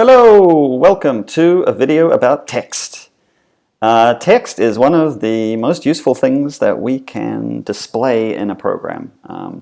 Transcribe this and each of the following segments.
Hello, welcome to a video about text. Text is one of the most useful things that we can display in a program.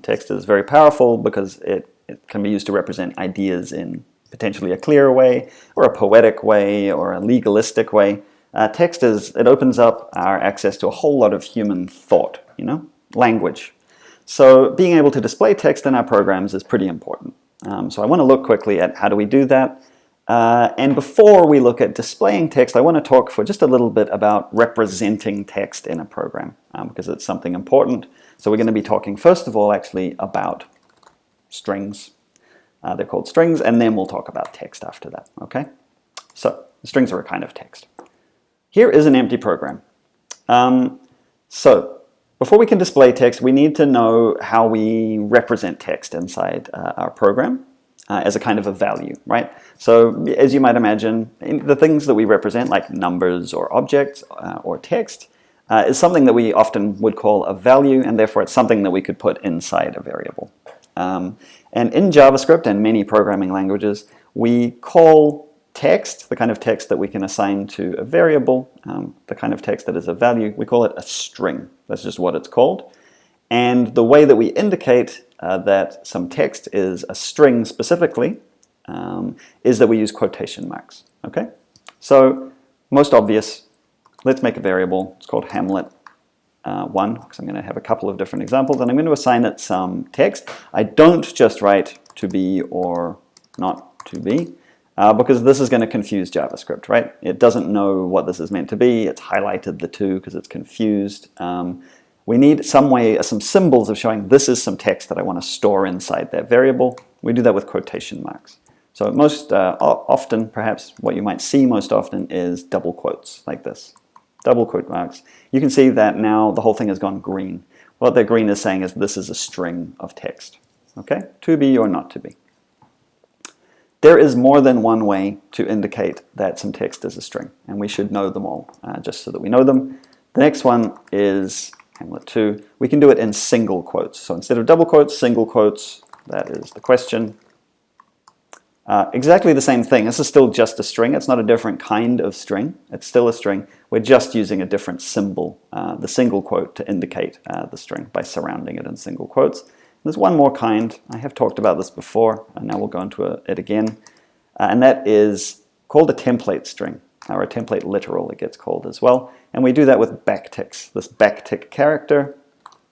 Text is very powerful because it can be used to represent ideas in potentially a clear way, or a poetic way, or a legalistic way. It opens up our access to a whole lot of human thought, language. So being able to display text in our programs is pretty important. So I want to look quickly at how do we do that. And before we look at displaying text, I want to talk for just a little bit about representing text in a program, because it's something important. So we're going to be talking first of all actually about strings. They're called strings, and then we'll talk about text after that. Okay? So strings are a kind of text. Here is an empty program. So before we can display text, we need to know how we represent text inside our program. As a kind of a value, right? So as you might imagine, the things that we represent, like numbers or objects or text, is something that we often would call a value, and therefore it's something that we could put inside a variable. And in JavaScript and many programming languages, we call text, the kind of text that we can assign to a variable, the kind of text that is a value, we call it a string. That's just what it's called. And the way that we indicate that some text is a string specifically is that we use quotation marks. Okay? So most obvious, let's make a variable. It's called Hamlet1, because I'm going to have a couple of different examples, and I'm going to assign it some text. I don't just write to be or not to be, because this is going to confuse JavaScript, right? It doesn't know what this is meant to be. It's highlighted the two because it's confused. We need some way, some symbols of showing this is some text that I want to store inside that variable. We do that with quotation marks. So most often, perhaps what you might see most often is double quotes like this. Double quote marks. You can see that now the whole thing has gone green. What that green is saying is this is a string of text. Okay? To be or not to be. There is more than one way to indicate that some text is a string, and we should know them all, just so that we know them. The next one is Hamlet2. We can do it in single quotes. So instead of double quotes, single quotes, that is the question. Exactly the same thing. This is still just a string. It's not a different kind of string. It's still a string. We're just using a different symbol, the single quote, to indicate the string by surrounding it in single quotes. There's one more kind. I have talked about this before, and now we'll go into it again. And that is called a template string, or a template literal it gets called as well. And we do that with backticks. This backtick character,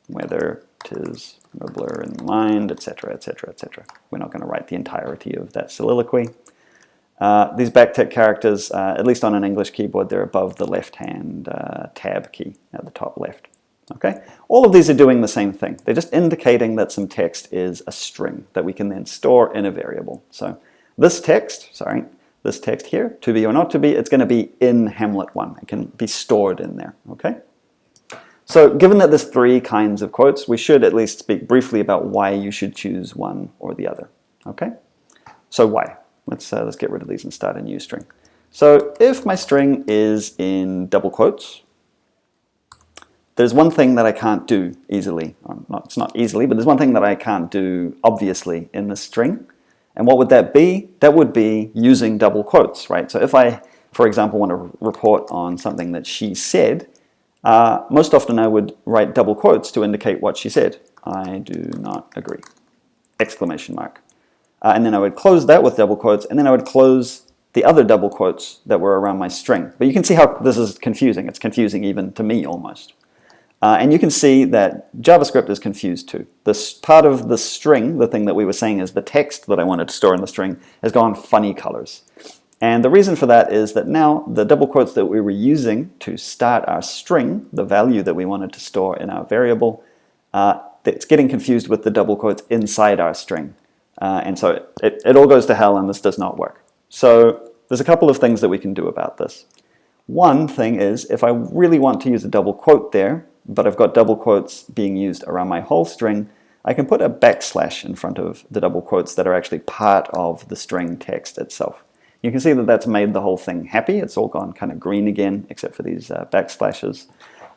whether it is nobler in mind, etc., etc., etc. We're not going to write the entirety of that soliloquy. These backtick characters, at least on an English keyboard, they're above the left-hand tab key at the top left. Okay? All of these are doing the same thing. They're just indicating that some text is a string that we can then store in a variable. So this text here, to be or not to be, it's going to be in Hamlet1. It can be stored in there. Okay? So given that there's three kinds of quotes, we should at least speak briefly about why you should choose one or the other. Okay? So why? Let's get rid of these and start a new string. So if my string is in double quotes, there's one thing that I can't do easily. It's not easily, but there's one thing that I can't do obviously in this string. And what would that be? That would be using double quotes, right? So if I, for example, want to report on something that she said, most often I would write double quotes to indicate what she said. I do not agree. Exclamation mark. And then I would close that with double quotes, and then I would close the other double quotes that were around my string. But you can see how this is confusing. It's confusing even to me almost. And you can see that JavaScript is confused too. This part of the string, the thing that we were saying is the text that I wanted to store in the string, has gone funny colors. And the reason for that is that now the double quotes that we were using to start our string, the value that we wanted to store in our variable, it's getting confused with the double quotes inside our string. And so it all goes to hell, and this does not work. So there's a couple of things that we can do about this. One thing is, if I really want to use a double quote there, but I've got double quotes being used around my whole string, I can put a backslash in front of the double quotes that are actually part of the string text itself. You can see that that's made the whole thing happy. It's all gone kind of green again, except for these backslashes.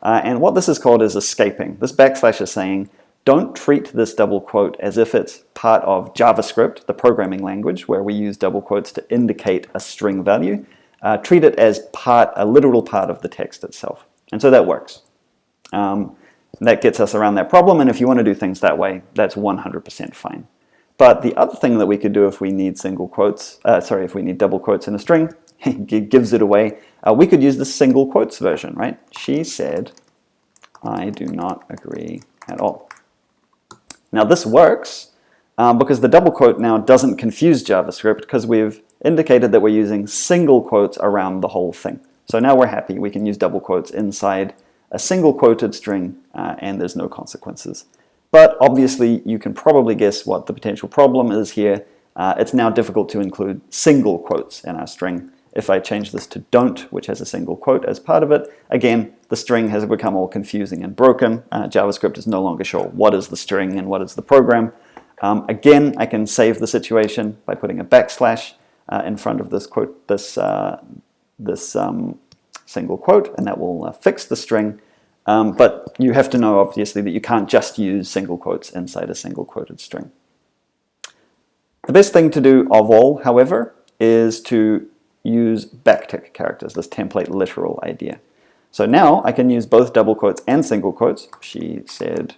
And what this is called is escaping. This backslash is saying, don't treat this double quote as if it's part of JavaScript, the programming language, where we use double quotes to indicate a string value. Treat it as a literal part of the text itself. And so that works. That gets us around that problem, and if you want to do things that way, that's 100% fine. But the other thing that we could do if we need if we need double quotes in a string, it gives it away. We could use the single quotes version, right? She said, I do not agree at all. Now this works because the double quote now doesn't confuse JavaScript because we've indicated that we're using single quotes around the whole thing. So now we're happy. We can use double quotes inside a single quoted string and there's no consequences. But obviously you can probably guess what the potential problem is here. It's now difficult to include single quotes in our string. If I change this to don't, which has a single quote as part of it, again, the string has become all confusing and broken. JavaScript is no longer sure what is the string and what is the program. Again, I can save the situation by putting a backslash in front of this quote, this single quote, and that will fix the string. But you have to know, obviously, that you can't just use single quotes inside a single quoted string. The best thing to do of all, however, is to use backtick characters, this template literal idea. So now I can use both double quotes and single quotes. She said,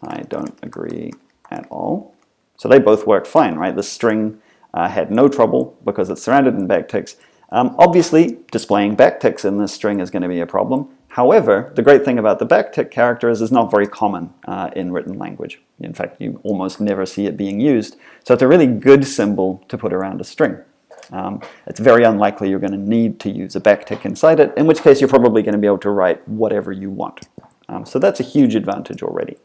I don't agree at all. So they both work fine, right? The string had no trouble because it's surrounded in backticks. Obviously, displaying backticks in this string is going to be a problem. However, the great thing about the backtick character is it's not very common in written language. In fact, you almost never see it being used. So it's a really good symbol to put around a string. It's very unlikely you're going to need to use a backtick inside it, in which case you're probably going to be able to write whatever you want. So that's a huge advantage already.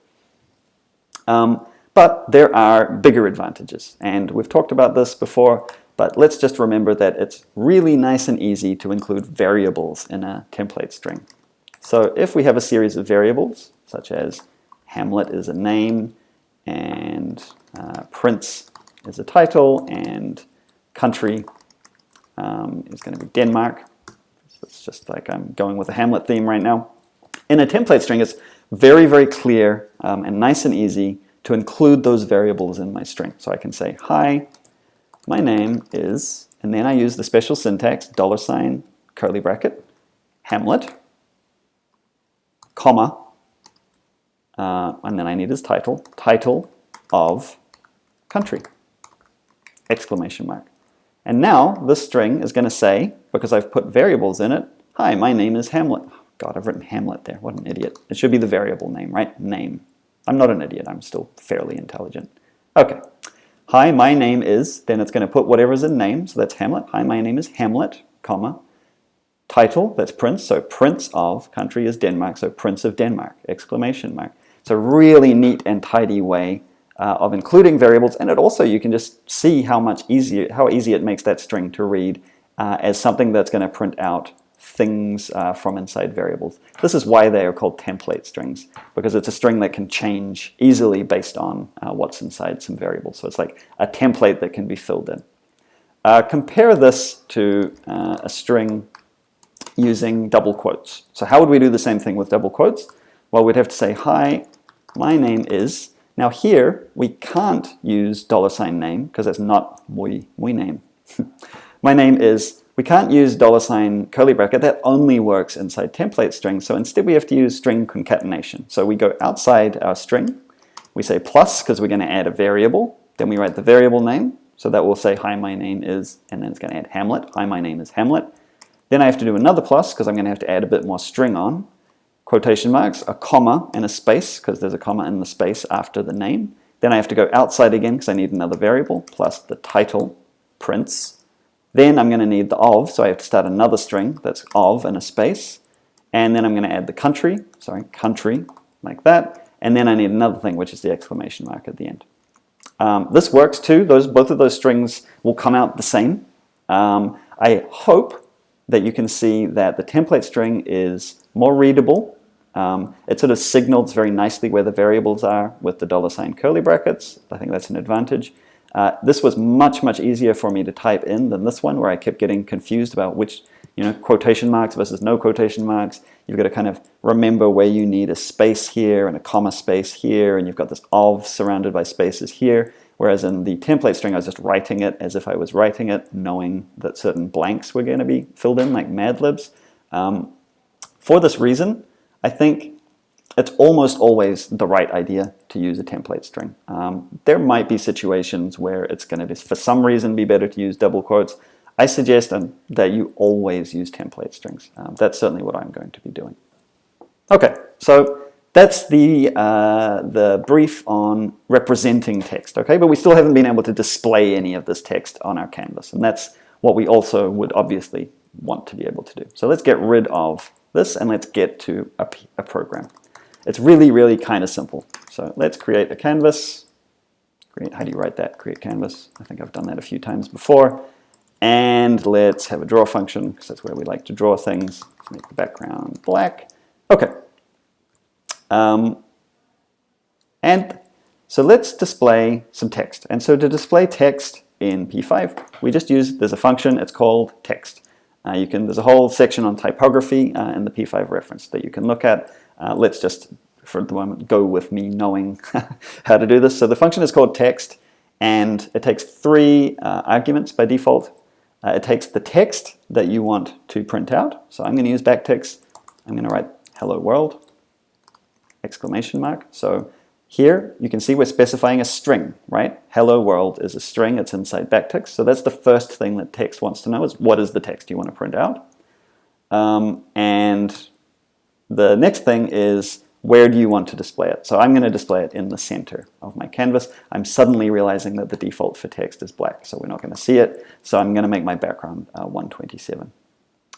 But there are bigger advantages, and we've talked about this before, but let's just remember that it's really nice and easy to include variables in a template string. So if we have a series of variables, such as Hamlet is a name, and Prince is a title, and country is going to be Denmark. So it's just like I'm going with a Hamlet theme right now. In a template string, it's very, very clear and nice and easy to include those variables in my string. So I can say, hi, my name is, and then I use the special syntax, $, curly bracket, Hamlet, comma, and then I need his title, title of country, exclamation mark. And now this string is going to say, because I've put variables in it, hi, my name is Hamlet. God, I've written Hamlet there. What an idiot. It should be the variable name, right? Name. I'm not an idiot. I'm still fairly intelligent. Okay. Hi, my name is, then it's going to put whatever's in name, so that's Hamlet. Hi, my name is Hamlet, comma. Title, that's Prince, so Prince of, country is Denmark, so Prince of Denmark, exclamation mark. It's a really neat and tidy way of including variables, and it also, you can just see how easy it makes that string to read as something that's going to print out things from inside variables. This is why they are called template strings, because it's a string that can change easily based on what's inside some variables. So it's like a template that can be filled in. Compare this to a string using double quotes. So how would we do the same thing with double quotes? Well, we'd have to say, hi, my name is. Now here, we can't use $name, because that's not my name. My name is, we can't use $ curly bracket. That only works inside template strings. So instead we have to use string concatenation. So we go outside our string. We say plus, because we're going to add a variable. Then we write the variable name. So that will say, hi, my name is, and then it's going to add Hamlet. Hi, my name is Hamlet. Then I have to do another plus, because I'm going to have to add a bit more string on. Quotation marks, a comma, and a space, because there's a comma in the space after the name. Then I have to go outside again, because I need another variable, plus the title, Prince. Then I'm going to need the of, so I have to start another string that's of and a space. And then I'm going to add the country, like that. And then I need another thing, which is the exclamation mark at the end. This works too. Both of those strings will come out the same. I hope that you can see that the template string is more readable. It sort of signals very nicely where the variables are with the $ curly brackets. I think that's an advantage. This was much, much easier for me to type in than this one, where I kept getting confused about which quotation marks versus no quotation marks. You've got to kind of remember where you need a space here and a comma space here, and you've got this of surrounded by spaces here. Whereas in the template string, I was just writing it as if I was writing it, knowing that certain blanks were going to be filled in, like Mad Libs. For this reason, I think it's almost always the right idea to use a template string. There might be situations where it's going to, for some reason, be better to use double quotes. I suggest that you always use template strings. That's certainly what I'm going to be doing. Okay, so that's the brief on representing text, okay? But we still haven't been able to display any of this text on our canvas, and that's what we also would obviously want to be able to do. So let's get rid of this, and let's get to a program. It's really, really kind of simple. So let's create a canvas. How do you write that? Create canvas. I think I've done that a few times before. And let's have a draw function, because that's where we like to draw things. Let's make the background black. Okay. And so let's display some text. And so to display text in P5, we just use, there's a function, it's called text. There's a whole section on typography in the P5 reference that you can look at. Let's just, for the moment, go with me knowing how to do this. So the function is called text, and it takes 3 arguments by default. It takes the text that you want to print out. So I'm going to use backticks. I'm going to write hello world, exclamation mark. So here you can see we're specifying a string, right? Hello world is a string, it's inside backticks. So that's the first thing that text wants to know, is what is the text you want to print out. And the next thing is, where do you want to display it? So I'm going to display it in the center of my canvas. I'm suddenly realizing that the default for text is black, so we're not going to see it. So I'm going to make my background 127.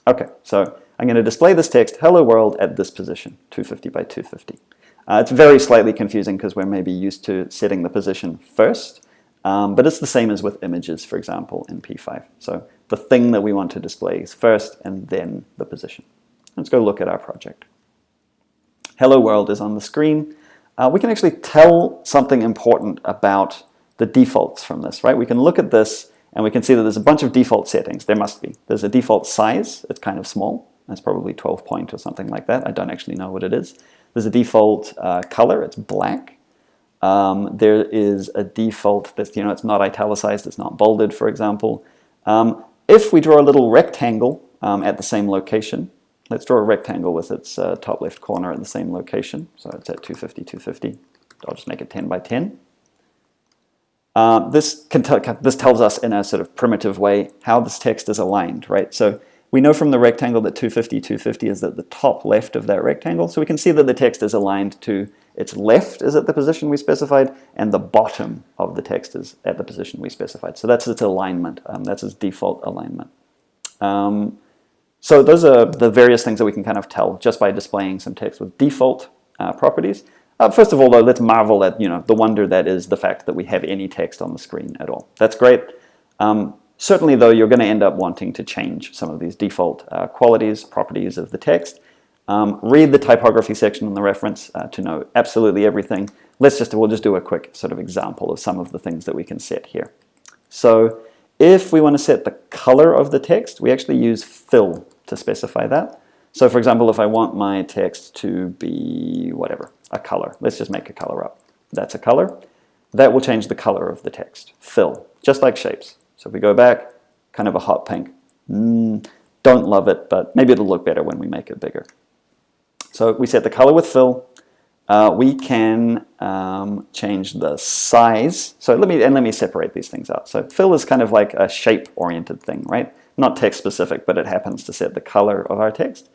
Okay, so I'm going to display this text, hello world, at this position, 250 by 250. It's very slightly confusing because we're maybe used to setting the position first, but it's the same as with images, for example, in P5. So the thing that we want to display is first and then the position. Let's go look at our project. Hello world is on the screen. We can actually tell something important about the defaults from this, right? We can look at this and we can see that there's a bunch of default settings. There must be. There's a default size. It's kind of small. It's probably 12 point or something like that. I don't actually know what it is. There's a default color. It's black. There is a default that's, it's not italicized. It's not bolded, for example. If we draw a little rectangle at the same location, let's draw a rectangle with its top left corner at the same location. So it's at 250, 250. I'll just make it 10 by 10. This tells us in a sort of primitive way how this text is aligned, right? So we know from the rectangle that 250, 250 is at the top left of that rectangle. So we can see that the text is aligned to its left is at the position we specified, and the bottom of the text is at the position we specified. So that's its alignment. That's its default alignment. So those are the various things that we can kind of tell just by displaying some text with default properties. First of all, though, let's marvel at the wonder that is the fact that we have any text on the screen at all. That's great. Certainly, though, you're going to end up wanting to change some of these default properties of the text. Read the typography section in the reference to know absolutely everything. We'll just do a quick sort of example of some of the things that we can set here. So if we want to set the color of the text, we actually use fill to specify that. So for example, if I want my text to be whatever, a color, let's just make a color up. That's a color. That will change the color of the text. Fill, just like shapes. So if we go back, kind of a hot pink. Don't love it, but maybe it'll look better when we make it bigger. So we set the color with fill. We can change the size. So let me separate these things out. So fill is kind of like a shape-oriented thing, right? Not text-specific, but it happens to set the color of our text.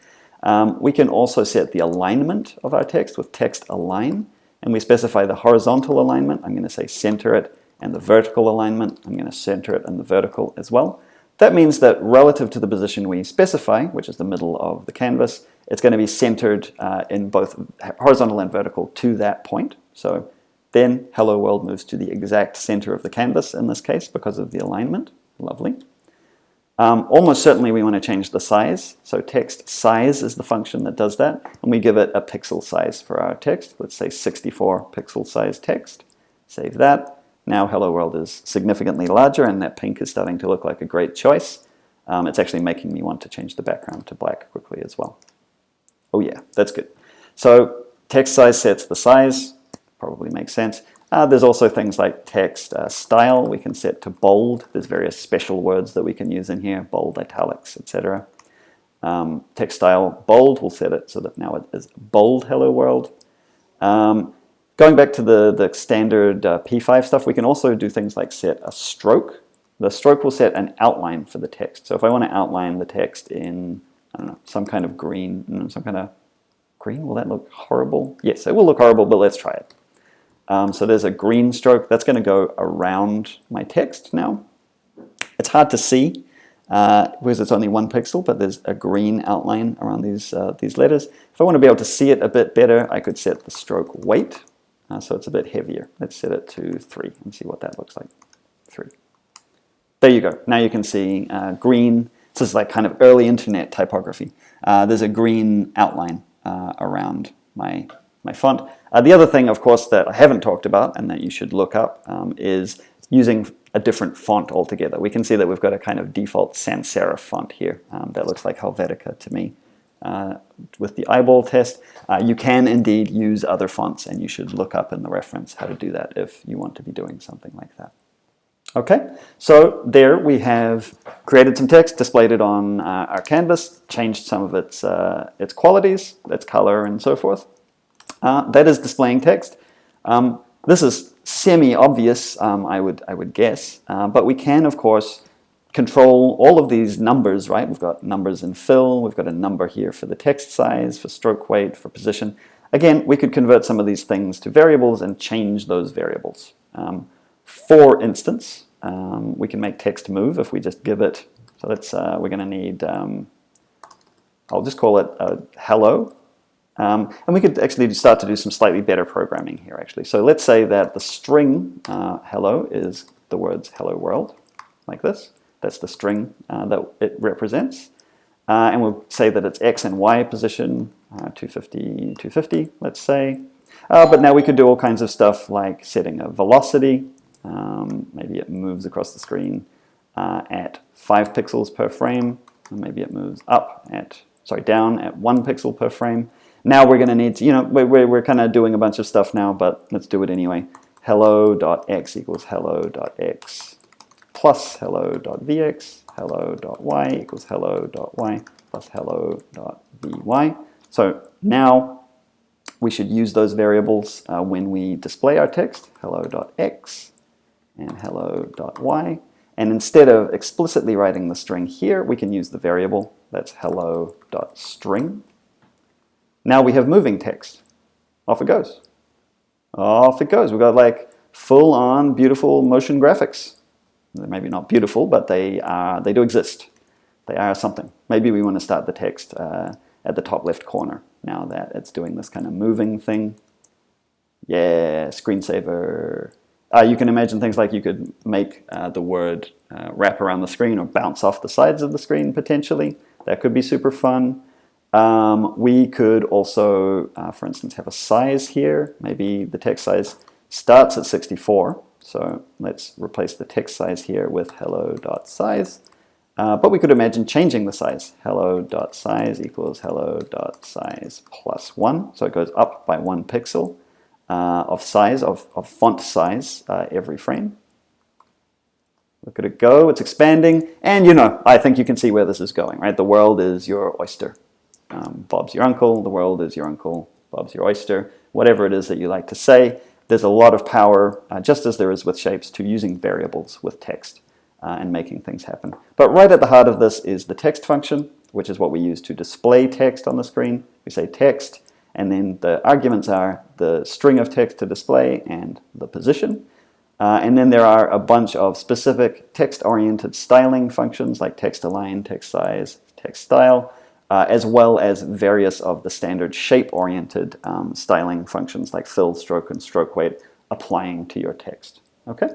We can also set the alignment of our text with text align, and we specify the horizontal alignment. I'm going to say center it, and the vertical alignment, I'm going to center it and the vertical as well. That means that relative to the position we specify, which is the middle of the canvas, it's going to be centered in both horizontal and vertical to that point. So then hello world moves to the exact center of the canvas in this case because of the alignment. Lovely. Almost certainly we want to change the size. So text size is the function that does that, and we give it a pixel size for our text. Let's say 64 pixel size text. Save that. Now hello world is significantly larger, and that pink is starting to look like a great choice. It's actually making me want to change the background to black quickly as well. Oh yeah, that's good. So text size sets the size, probably makes sense. There's also things like text style we can set to bold. There's various special words that we can use in here, bold, italics, etc. Text style bold, we'll set it so that now it is bold hello world. Going back to the standard P5 stuff, we can also do things like set a stroke. The stroke will set an outline for the text. So if I want to outline the text in, I don't know, some kind of green, some kind of green, will that look horrible? Yes, it will look horrible, but let's try it. So there's a green stroke that's going to go around my text now. It's hard to see because it's only 1 pixel, but there's a green outline around these letters. If I want to be able to see it a bit better, I could set the stroke weight, so it's a bit heavier. Let's set it to 3 and see what that looks like. 3. There you go. Now you can see green. This is like kind of early internet typography. There's a green outline around my font. The other thing, of course, that I haven't talked about and that you should look up is using a different font altogether. We can see that we've got a kind of default sans serif font here that looks like Helvetica to me. With the eyeball test, you can indeed use other fonts, and you should look up in the reference how to do that if you want to be doing something like that. Okay, so there we have created some text, displayed it on our canvas, changed some of its qualities, its color, and so forth. That is displaying text. This is semi-obvious, I would guess, but we can, of course, control all of these numbers, right? We've got numbers in fill, we've got a number here for the text size, for stroke weight, for position. Again, we could convert some of these things to variables and change those variables. For instance, we can make text move if we just give it, so let's, we're going to need, I'll just call it hello. And we could actually start to do some slightly better programming here, actually. So let's say that the string hello is the words hello world, like this. That's the string that it represents. And we'll say that it's X and Y position, 250, 250, let's say. But now we could do all kinds of stuff like setting a velocity. Maybe it moves across the screen at 5 pixels per frame. And maybe it moves down at 1 pixel per frame. Now we're going to need to, we're kind of doing a bunch of stuff now, but let's do it anyway. Hello.x equals hello.x plus hello.vx, hello.y equals hello.y plus hello.vy. So now we should use those variables when we display our text, hello.x and hello.y. And instead of explicitly writing the string here, we can use the variable that's hello.string. Now we have moving text. Off it goes. Off it goes. We've got like full-on beautiful motion graphics. They're maybe not beautiful, but they do exist. They are something. Maybe we want to start the text at the top left corner now that it's doing this kind of moving thing. Yeah, screensaver. You can imagine things like you could make the word wrap around the screen or bounce off the sides of the screen potentially. That could be super fun. We could also, for instance, have a size here. Maybe the text size starts at 64. So let's replace the text size here with hello.size. But we could imagine changing the size. Hello.size equals hello.size plus 1. So it goes up by 1 pixel of size, of font size every frame. Look at it go. It's expanding. And, I think you can see where this is going, right? The world is your oyster. Bob's your uncle, the world is your uncle, Bob's your oyster, whatever it is that you like to say. There's a lot of power, just as there is with shapes, to using variables with text and making things happen. But right at the heart of this is the text function, which is what we use to display text on the screen. We say text, and then the arguments are the string of text to display and the position. And then there are a bunch of specific text-oriented styling functions like text align, text size, text style, as well as various of the standard shape-oriented styling functions like fill, stroke, and stroke weight applying to your text. Okay,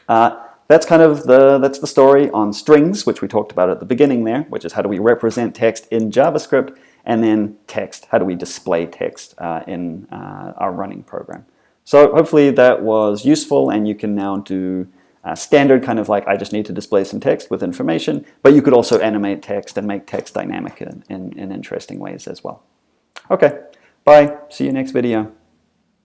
that's kind of the story on strings, which we talked about at the beginning there, which is how do we represent text in JavaScript, and then text, how do we display text in our running program. So hopefully that was useful, and you can now do standard kind of like I just need to display some text with information, but you could also animate text and make text dynamic in interesting ways as well. Okay, bye. See you next video.